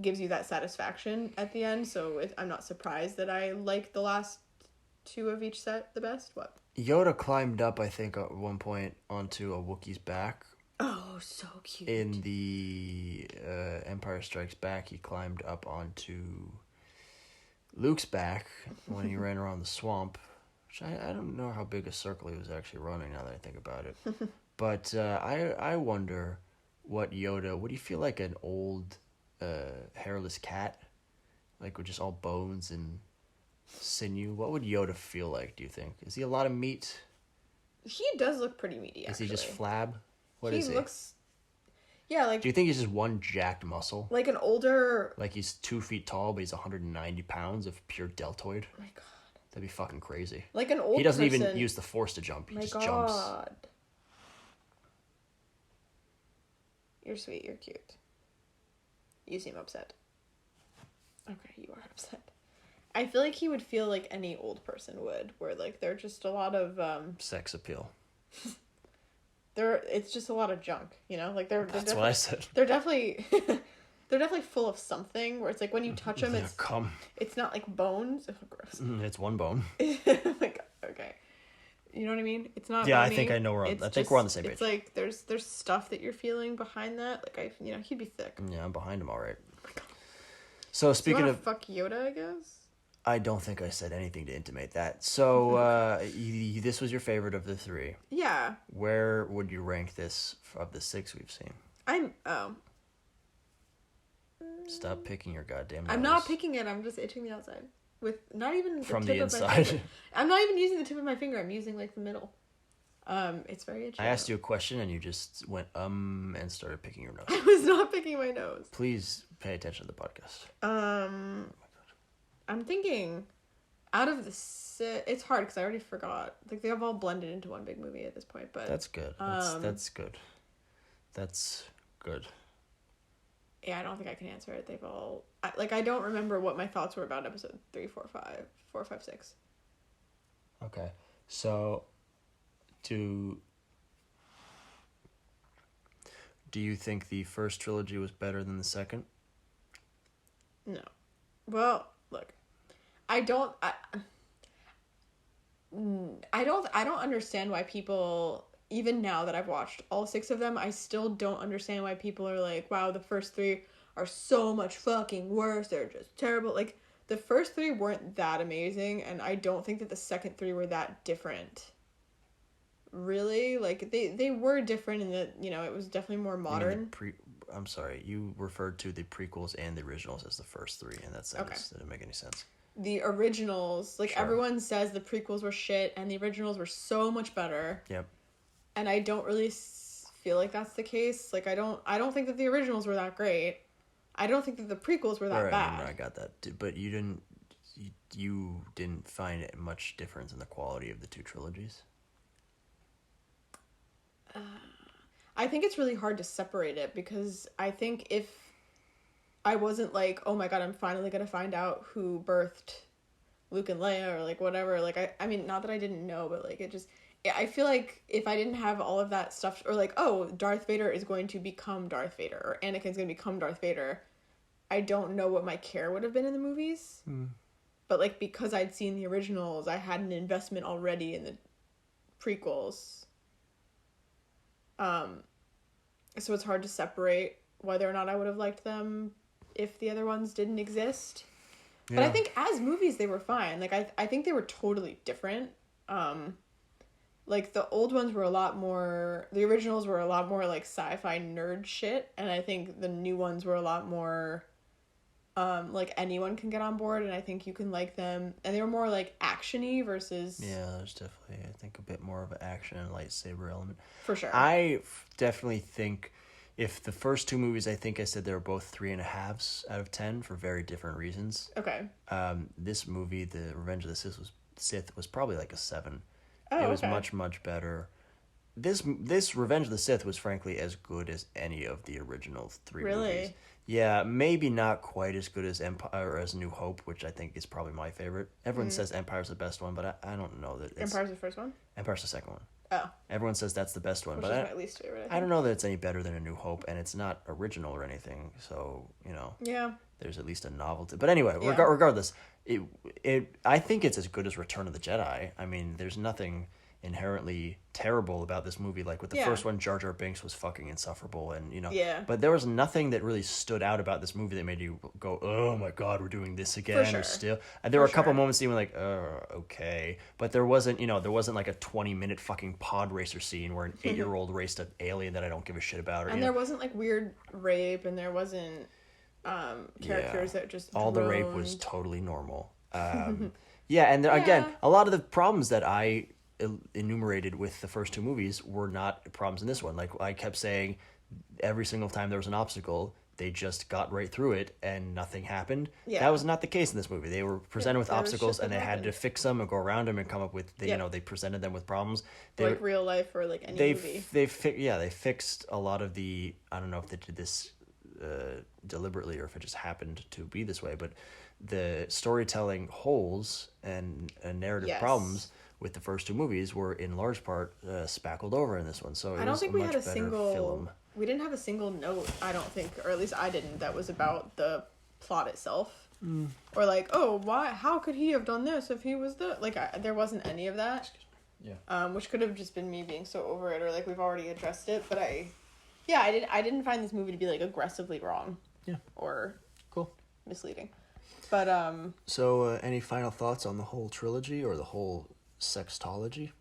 gives you that satisfaction at the end. So I'm not surprised that I like the last two of each set the best. What? Yoda climbed up, I think, at one point onto a Wookiee's back. Oh, so cute. In the Empire Strikes Back, he climbed up onto Luke's back when he ran around the swamp. Which I don't know how big a circle he was actually running now that I think about it. But I wonder would you feel like an old hairless cat? Like with just all bones and sinew? What would Yoda feel like, do you think? Is he a lot of meat? He does look pretty meaty, actually. Is he just flab? What is he? He looks... Yeah, like... Do you think he's just one jacked muscle? Like an older... Like he's 2 feet tall, but he's 190 pounds of pure deltoid? Oh my God. That'd be fucking crazy. Like an old He doesn't person... even use the Force to jump. He just jumps. God. You're sweet. You're cute. You seem upset. Okay, you are upset. I feel like he would feel like any old person would, where like they're just a lot of sex appeal. It's just a lot of junk, you know? Like they're That's what I said. They're definitely they're definitely full of something where it's like when you touch them it's not like bones. Oh, gross. It's one bone. Like okay. You know what I mean? It's not. Yeah, bony. I think I know where. I think we're on the same page. It's like there's stuff that you're feeling behind that. Like he'd be thick. Yeah, I'm behind him, all right. So speaking of fuck Yoda, I guess. I don't think I said anything to intimate that. So this was your favorite of the three. Yeah. Where would you rank this of the 6 we've seen? Stop picking your goddamn nose. I'm not picking it. I'm just itching the outside. With not even the from tip the of inside. My finger. I'm not even using the tip of my finger. I'm using like the middle. It's very itchy. I asked you a question and you just went and started picking your nose. I was not picking my nose. Please pay attention to the podcast. Oh my God. I'm thinking out of the it's hard because I already forgot. Like they have all blended into one big movie at this point, but that's good. That's good. That's good. Yeah, I don't think I can answer it. They've all... I don't remember what my thoughts were about episode 3, 4, 5, 6. Okay. So, Do you think the first trilogy was better than the second? No. Well, look, I don't understand why people, even now that I've watched all 6 of them, I still don't understand why people are like, wow, the first 3 are so much fucking worse. They're just terrible. Like, the first 3 weren't that amazing, and I don't think that the second 3 were that different. Really? Like, they were different in that, you know, it was definitely more modern. I'm sorry, you referred to the prequels and the originals as the first 3, and that didn't make any sense. The originals, like, sure. Everyone says the prequels were shit, and the originals were so much better. Yep. And I don't really feel like that's the case. Like, I don't think that the originals were that great. I don't think that the prequels were that bad. I got that. But you didn't find much difference in the quality of the 2 trilogies? I think it's really hard to separate it, because I think if I wasn't like, oh my god, I'm finally gonna find out who birthed Luke and Leia, or like whatever, like I mean, not that I didn't know, but like I feel like if I didn't have all of that stuff, or like, oh, Darth Vader is going to become Darth Vader, or Anakin's going to become Darth Vader, I don't know what my care would have been in the movies. But like, because I'd seen the originals, I had an investment already in the prequels. So it's hard to separate whether or not I would have liked them if the other ones didn't exist. Yeah. But I think as movies they were fine. Like, I think they were totally different. Like, the old ones were the originals were a lot more like sci-fi nerd shit, and I think the new ones were a lot more like anyone can get on board, and I think you can like them, and they were more like action-y versus... Yeah, there's definitely, I think, a bit more of an action and lightsaber element. For sure. I definitely think if the first 2 movies, I think I said they were both 3.5s out of 10 for very different reasons. Okay. This movie, The Revenge of the Sith was probably like a 7. Oh, it was much, much better. This Revenge of the Sith was frankly as good as any of the original 3 movies. Really? Yeah, maybe not quite as good as Empire or as New Hope, which I think is probably my favorite. Everyone says Empire's the best one, but I don't know that it's... Empire's the first one? Empire's the second one. Oh. Everyone says that's the best one, which is my least favorite, I don't know that it's any better than A New Hope, and it's not original or anything, so, you know. Yeah. There's at least a novelty. But anyway, regardless, I think it's as good as Return of the Jedi. I mean, there's nothing inherently terrible about this movie. Like with the first one, Jar Jar Binks was fucking insufferable, and you know. Yeah. But there was nothing that really stood out about this movie that made you go, "Oh my god, we're doing this again." For Or sure. still, and there were a couple moments you were like, okay," but there wasn't like a 20-minute fucking pod racer scene where an 8-year-old raced an alien that I don't give a shit about. And there wasn't like weird rape, and there wasn't characters that just all the rape was totally normal. Yeah, and again, a lot of the problems that I enumerated with the first 2 movies were not problems in this one. Like I kept saying, every single time there was an obstacle, they just got right through it and nothing happened. Yeah. That was not the case in this movie. They were presented with obstacles and they had to fix them and go around them and come up with, you know, they presented them with problems. Like real life or like any movie. They fixed a lot of the, I don't know if they did this deliberately or if it just happened to be this way, but the storytelling holes and narrative problems with the first 2 movies were in large part spackled over in this one. So I don't think we had a single film. We didn't have a single note, I don't think, or at least I didn't, that was about the plot itself. Or like, oh, why? How could he have done this if he was the... Like, there wasn't any of that. Yeah. Which could have just been me being so over it, or like we've already addressed it. But I didn't find this movie to be like aggressively wrong. Yeah. Or cool. Misleading. But So, any final thoughts on the whole trilogy or the whole sextology?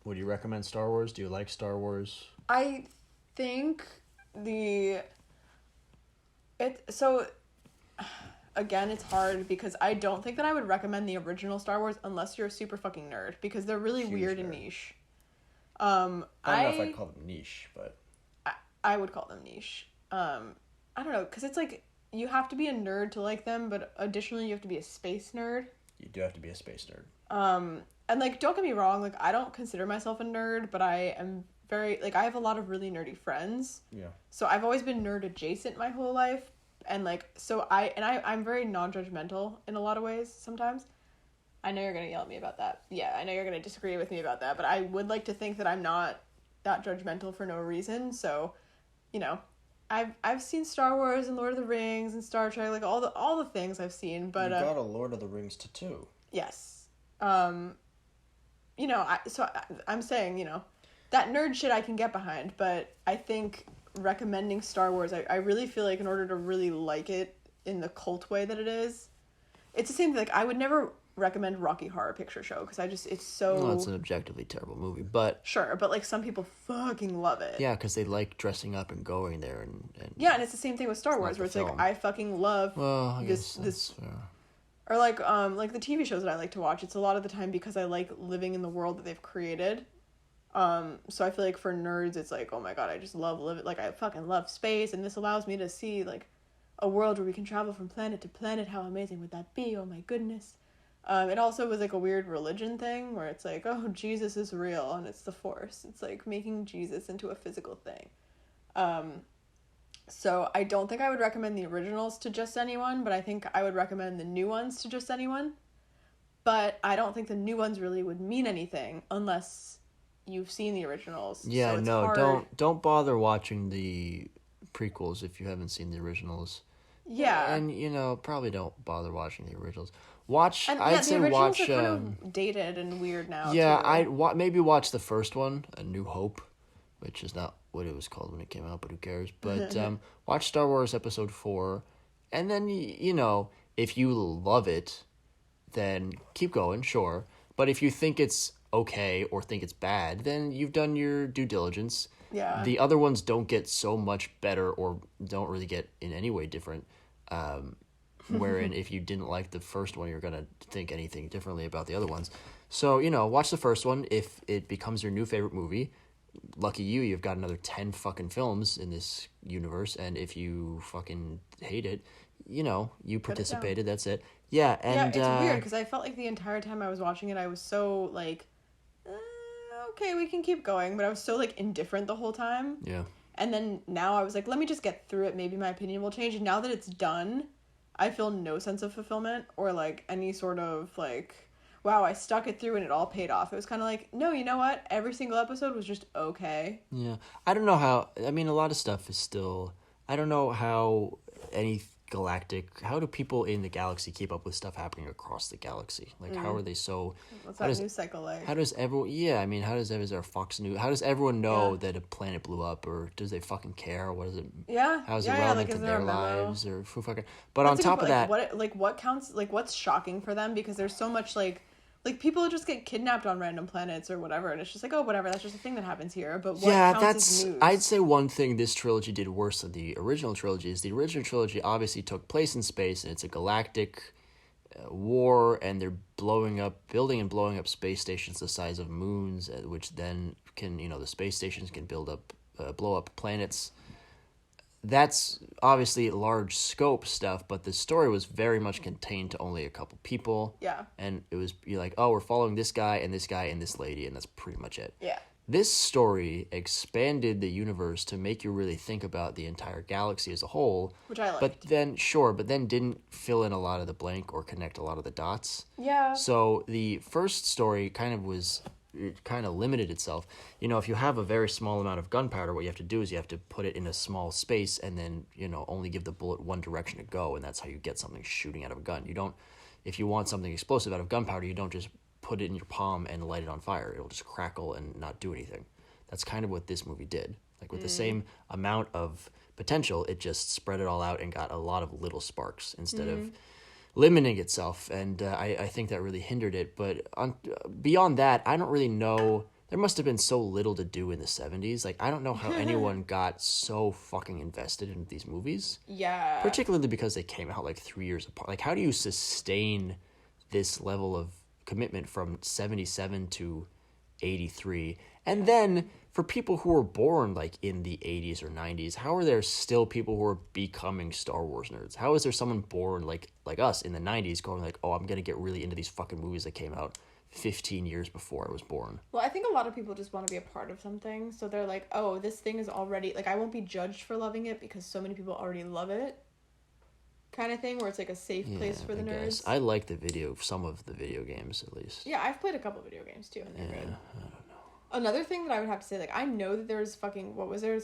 Would you recommend Star Wars? Do you like Star Wars? I think again, it's hard because I don't think that I would recommend the original Star Wars unless you're a super fucking nerd, because they're really weird and niche. I don't know if I'd call them niche, but I would call them niche. I don't know, because it's like you have to be a nerd to like them, but additionally you have to be a space nerd. You do have to be a space nerd. And like, don't get me wrong, like I don't consider myself a nerd, but I am very, like, I have a lot of really nerdy friends. Yeah. So I've always been nerd adjacent my whole life, and like, so I'm very non-judgmental in a lot of ways sometimes. I know you're going to yell at me about that. Yeah, I know you're going to disagree with me about that, but I would like to think that I'm not that judgmental for no reason. So, you know, I've seen Star Wars and Lord of the Rings and Star Trek, like all the things I've seen, but you got a Lord of the Rings tattoo. Yes. You know, I'm saying, you know, that nerd shit I can get behind, but I think recommending Star Wars, I really feel like in order to really like it in the cult way that it is, it's the same thing. Like, I would never recommend Rocky Horror Picture Show because it's so... Well, it's an objectively terrible movie, but... Sure, but, like, some people fucking love it. Yeah, because they like dressing up and going there and... Yeah, and it's the same thing with Star Wars, where it's like, I fucking love this... Or, like the TV shows that I like to watch, it's a lot of the time because I like living in the world that they've created. So I feel like for nerds, it's like, oh my god, I just love living... Like, I fucking love space, and this allows me to see, like, a world where we can travel from planet to planet. How amazing would that be? Oh my goodness. It also was like a weird religion thing where it's like, oh, Jesus is real and it's the Force. It's like making Jesus into a physical thing. So I don't think I would recommend the originals to just anyone, but I think I would recommend the new ones to just anyone. But I don't think the new ones really would mean anything unless you've seen the originals. Yeah, so no, hard. don't bother watching the prequels if you haven't seen the originals. Yeah. And, you know, probably don't bother watching the originals. Watch, and, I'd say the originals watch... are kind of dated and weird now, yeah, too. maybe watch the first one, A New Hope, which is not what it was called when it came out, but who cares? But watch Star Wars Episode 4, and then, you know, if you love it, then keep going, sure. But if you think it's okay or think it's bad, then you've done your due diligence. Yeah. The other ones don't get so much better or don't really get in any way different. Wherein if you didn't like the first one, you're going to think anything differently about the other ones. So, you know, watch the first one. If it becomes your new favorite movie, lucky you, you've got another 10 fucking films in this universe. And if you fucking hate it, you know, you participated, that's it. Yeah, and... Yeah, it's weird, because I felt like the entire time I was watching it, I was so, like, okay, we can keep going. But I was so, like, indifferent the whole time. Yeah. And then now I was like, let me just get through it. Maybe my opinion will change. And now that it's done, I feel no sense of fulfillment or, like, any sort of, like, wow, I stuck it through and it all paid off. It was kind of like, no, you know what? Every single episode was just okay. Yeah. I don't know how... I mean, a lot of stuff is still... I don't know how any how do people in the galaxy keep up with stuff happening across the galaxy? Like, how are they so... What's that news cycle like? How does everyone... Yeah, I mean, is there Fox News? How does everyone know that a planet blew up? Or does they fucking care? What is it... Yeah. How is it relevant like, to their lives? Or who fucking... But That's on top of that... What counts... Like, what's shocking for them? Because there's so much, like people just get kidnapped on random planets or whatever, and it's just like, oh, whatever, that's just a thing that happens here. But what counts as news? I'd say one thing this trilogy did worse than the original trilogy is the original trilogy obviously took place in space, and it's a galactic war, and they're building and blowing up space stations the size of moons, which then can, you know, the space stations can blow up planets. That's obviously large scope stuff, but the story was very much contained to only a couple people. Yeah. And it was, you're like, oh, we're following this guy and this guy and this lady, and that's pretty much it. Yeah. This story expanded the universe to make you really think about the entire galaxy as a whole. Which I liked. But then didn't fill in a lot of the blank or connect a lot of the dots. Yeah. So the first story kind of limited itself. You know, if you have a very small amount of gunpowder, what you have to do is you have to put it in a small space and then, you know, only give the bullet one direction to go, and that's how you get something shooting out of a gun. You don't, if you want something explosive out of gunpowder, you don't just put it in your palm and light it on fire. It'll just crackle and not do anything. That's kind of what this movie did. Like, with the same amount of potential, it just spread it all out and got a lot of little sparks instead of limiting itself, and I think that really hindered it. But beyond that, I don't really know. There must have been so little to do in the 70s. Like, I don't know how anyone got so fucking invested in these movies. Yeah. Particularly because they came out, like, 3 years apart. Like, how do you sustain this level of commitment from 77 to 83? And then, for people who were born, like, in the 80s or 90s, how are there still people who are becoming Star Wars nerds? How is there someone born, like us, in the 90s going, like, oh, I'm going to get really into these fucking movies that came out 15 years before I was born? Well, I think a lot of people just want to be a part of something, so they're like, oh, this thing is already... Like, I won't be judged for loving it because so many people already love it. kind of thing where it's like a safe place for the nerds. I like some of the video games at least. Yeah, I've played a couple video games too, and they're good. I don't know. Another thing that I would have to say, like, I know that there's fucking, what was there?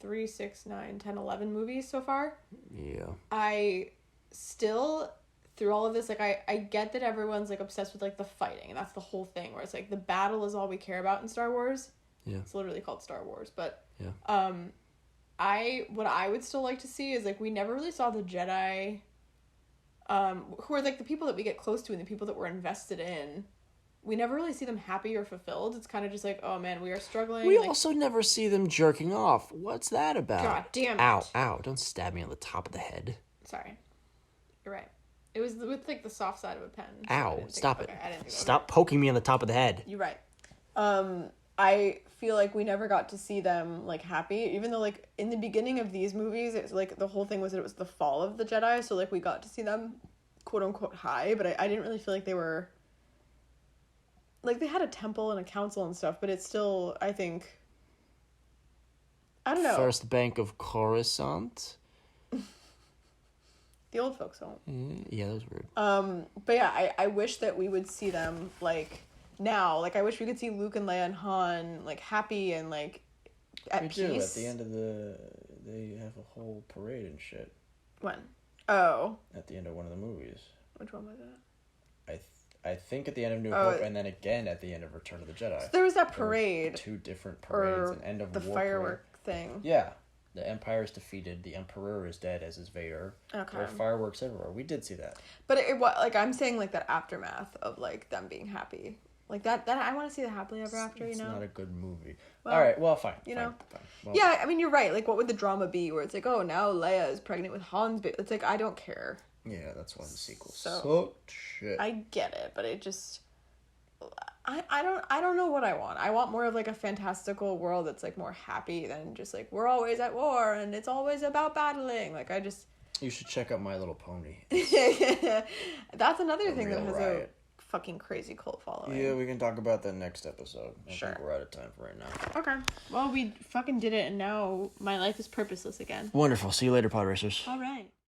3, 6, 9, 10, 11 movies so far. Yeah. I still, through all of this, like, I get that everyone's, like, obsessed with, like, the fighting, and that's the whole thing, where it's, like, the battle is all we care about in Star Wars. Yeah. It's literally called Star Wars, but, yeah. What I would still like to see is, like, we never really saw the Jedi, who are, like, the people that we get close to and the people that we're invested in. We never really see them happy or fulfilled. It's kind of just like, oh man, we are struggling. We also never see them jerking off. What's that about? God damn it. Ow, ow. Don't stab me on the top of the head. Sorry. You're right. It was with, like, the soft side of a pen. So ow, stop it. Okay, I didn't think Stop poking me on the top of the head. You're right. I feel like we never got to see them, like, happy. Even though, like, in the beginning of these movies, it's like, the whole thing was that it was the fall of the Jedi. So, like, we got to see them, quote unquote, high. But I didn't really feel like they were... Like, they had a temple and a council and stuff, but it's still, I think... I don't know. First Bank of Coruscant? The old folks don't. Yeah, that was weird. But yeah, I wish that we would see them, like, now. Like, I wish we could see Luke and Leia and Han, like, happy and, like, at peace. Do. At the end of they have a whole parade and shit. When? Oh. At the end of one of the movies. Which one was that? I think at the end of New Hope, and then again at the end of Return of the Jedi. So there was that parade. Two different parades, an end of the war firework parade. Thing. Yeah, the Empire is defeated. The Emperor is dead, as is Vader. Okay. There are fireworks everywhere. We did see that. But like, I'm saying, like, that aftermath of, like, them being happy, like that I want to see the happily ever after. It's you know, not a good movie. Well, all right, well, fine. You know, fine. Well, yeah. I mean, you're right. Like, what would the drama be? Where it's like, oh, now Leia is pregnant with Han's baby. It's like, I don't care. Yeah, that's one of the sequels. So shit. I get it, but it just. I don't know what I want. I want more of, like, a fantastical world that's, like, more happy than just, like, we're always at war and it's always about battling. Like, I just... You should check out My Little Pony. That's another thing that has riot. a fucking crazy cult following. Yeah, we can talk about that next episode. I Sure. think we're out of time for right now. Okay. Well, we fucking did it, and now my life is purposeless again. Wonderful. See you later, Pod Racers. All right.